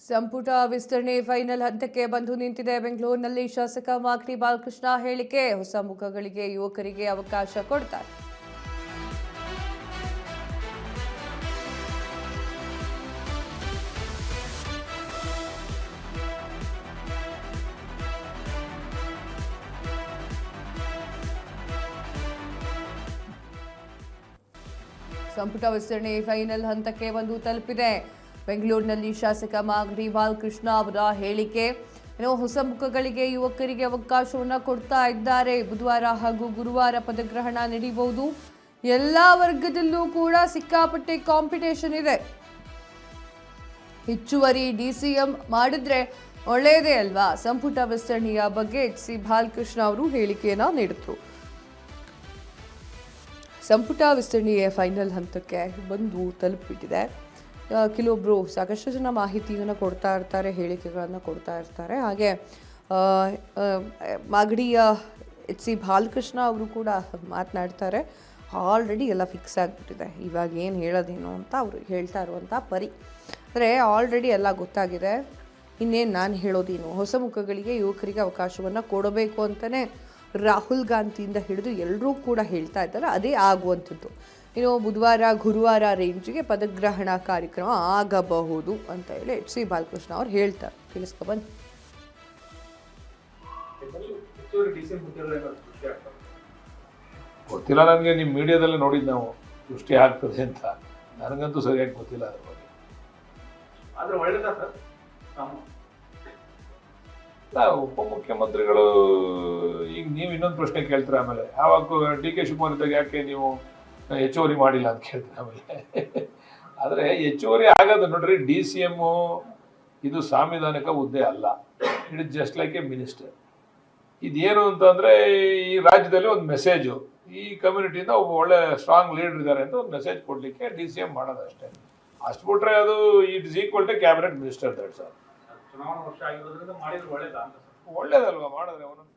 ಸಂಪುಟ ವಿಸ್ತರಣೆ ಫೈನಲ್ ಹಂತಕ್ಕೆ ಬಂದು ನಿಂತಿದೆ. ಬೆಂಗಳೂರಿನಲ್ಲಿ ಶಾಸಕ ಮಾಗಡಿ ಬಾಲಕೃಷ್ಣ ಹೇಳಿಕೆ, ಹೊಸ ಮುಖಗಳಿಗೆ ಯುವಕರಿಗೆ ಅವಕಾಶ ಕೊಡ್ತಾರೆ. ಸಂಪುಟ ವಿಸ್ತರಣೆ ಫೈನಲ್ ಹಂತಕ್ಕೆ ಬಂದು ತಲುಪಿದೆ. ಬೆಂಗಳೂರಿನಲ್ಲಿ ಶಾಸಕ ಮಾಗಡಿ ಬಾಲಕೃಷ್ಣ ಅವರ ಹೇಳಿಕೆ, ಹೊಸ ಮುಖಗಳಿಗೆ ಯುವಕರಿಗೆ ಅವಕಾಶವನ್ನು ಕೊಡ್ತಾ ಇದ್ದಾರೆ. ಬುಧವಾರ ಹಾಗೂ ಗುರುವಾರ ಪದಗ್ರಹಣ ನಡೆಯಬಹುದು. ಎಲ್ಲ ವರ್ಗದಲ್ಲೂ ಕೂಡ ಸಿಕ್ಕಾಪಟ್ಟೆ ಕಾಂಪಿಟೇಷನ್ ಇದೆ. ಹೆಚ್ಚುವರಿ ಡಿಸಿಎಂ ಮಾಡಿದ್ರೆ ಒಳ್ಳೆಯದೇ ಅಲ್ವಾ? ಸಂಪುಟ ವಿಸ್ತರಣೆಯ ಬಗ್ಗೆ ಎಚ್.ಸಿ. ಬಾಲಕೃಷ್ಣ ಅವರು ಹೇಳಿಕೆಯನ್ನ ನೀಡಿದ್ರು. ಸಂಪುಟ ವಿಸ್ತರಣೆಯ ಫೈನಲ್ ಹಂತಕ್ಕೆ ಬಂದು ತಲುಪಿಬಿಟ್ಟಿದೆ. ಕೆಲವೊಬ್ಬರು ಸಾಕಷ್ಟು ಜನ ಮಾಹಿತಿಯನ್ನು ಕೊಡ್ತಾ ಇರ್ತಾರೆ, ಹೇಳಿಕೆಗಳನ್ನು ಕೊಡ್ತಾ ಇರ್ತಾರೆ. ಹಾಗೆ ಮಾಗಡಿಯ ಎಚ್.ಸಿ. ಬಾಲಕೃಷ್ಣ ಅವರು ಕೂಡ ಮಾತನಾಡ್ತಾರೆ. ಆಲ್ರೆಡಿ ಎಲ್ಲ ಫಿಕ್ಸ್ ಆಗಿಬಿಟ್ಟಿದೆ, ಇವಾಗ ಏನು ಹೇಳೋದೇನು ಅಂತ ಅವರು ಹೇಳ್ತಾ ಇರುವಂಥ ಪರಿ. ಅಂದರೆ ಆಲ್ರೆಡಿ ಎಲ್ಲ ಗೊತ್ತಾಗಿದೆ, ಇನ್ನೇನು ನಾನು ಹೇಳೋದೇನು. ಹೊಸ ಮುಖಗಳಿಗೆ ಯುವಕರಿಗೆ ಅವಕಾಶವನ್ನು ಕೊಡಬೇಕು ಅಂತಲೇ ರಾಹುಲ್ ಗಾಂಧಿಯಿಂದ ಹಿಡಿದು ಎಲ್ಲರೂ ಕೂಡ ಹೇಳ್ತಾ ಇದ್ದಾರೆ. ಅದೇ ಆಗುವಂಥದ್ದು. ಬುಧವಾರ ಗುರುವಾರ ರೇಂಜಿಗೆ ಪದಗ್ರಹಣ ಕಾರ್ಯಕ್ರಮ ಆಗಬಹುದು ಅಂತ ಹೇಳಿ ಎಚ್.ಸಿ. ಬಾಲಕೃಷ್ಣ ಅವರು ಹೇಳ್ತಾರೆ. ತಿಳಿಸ್ಕೊಬನ್ನಿ. ಗೊತ್ತಿಲ್ಲ ನನಗೆ, ನಿಮ್ಮ ಮೀಡಿಯಾದಲ್ಲೇ ನೋಡಿದ್ದು ನಾವು ಸೃಷ್ಟಿ ಆಗ್ತದೆ ಅಂತ. ನನಗಂತೂ ಸರಿಯಾಗಿ ಗೊತ್ತಿಲ್ಲ ಅದ್ರ ಬಗ್ಗೆ. ಆದರೆ ಒಳ್ಳೆಯದಾ ಸರ್? ಉಪಮುಖ್ಯಮಂತ್ರಿಗಳು ಈಗ ನೀವು ಇನ್ನೊಂದು ಪ್ರಶ್ನೆ ಕೇಳ್ತೀರ. ಆಮೇಲೆ ಯಾವಾಗ ಡಿ.ಕೆ. ಶಿವಕುಮಾರ್ ಇದ್ದಾಗ ಯಾಕೆ ನೀವು ಹೆಚ್ಚುವರಿ ಮಾಡಿಲ್ಲ ಅಂತ ಕೇಳ್ತೀರ ಆಮೇಲೆ. ಆದರೆ ಹೆಚ್ಚುವರಿ ಆಗೋದು ನೋಡ್ರಿ, DCM ಇದು ಸಾಂವಿಧಾನಿಕ ಹುದ್ದೆ ಅಲ್ಲ. It is just like A minister. ಇದೇನು ಅಂತಂದರೆ ಈ ರಾಜ್ಯದಲ್ಲಿ ಒಂದು ಮೆಸೇಜು, ಈ ಕಮ್ಯುನಿಟಿಯಿಂದ ಒಬ್ಬ ಒಳ್ಳೆ ಸ್ಟ್ರಾಂಗ್ ಲೀಡರ್ ಇದ್ದಾರೆ ಅಂತ ಒಂದು ಮೆಸೇಜ್ ಕೊಡಲಿಕ್ಕೆ DCM ಮಾಡೋದು ಅಷ್ಟೇ. ಅಷ್ಟು ಬಿಟ್ರೆ ಅದು it is equal to cabinet minister. That sir. ಚುನಾವಣಾ ವರ್ಷ ಆಗಿರೋದ್ರಿಂದ ಮಾಡಿದ್ರೆ ಒಳ್ಳೇದಾ ಅಂತ? ಒಳ್ಳೇದಲ್ವಾ ಮಾಡಿದ್ರೆ ಅವನೊಂದು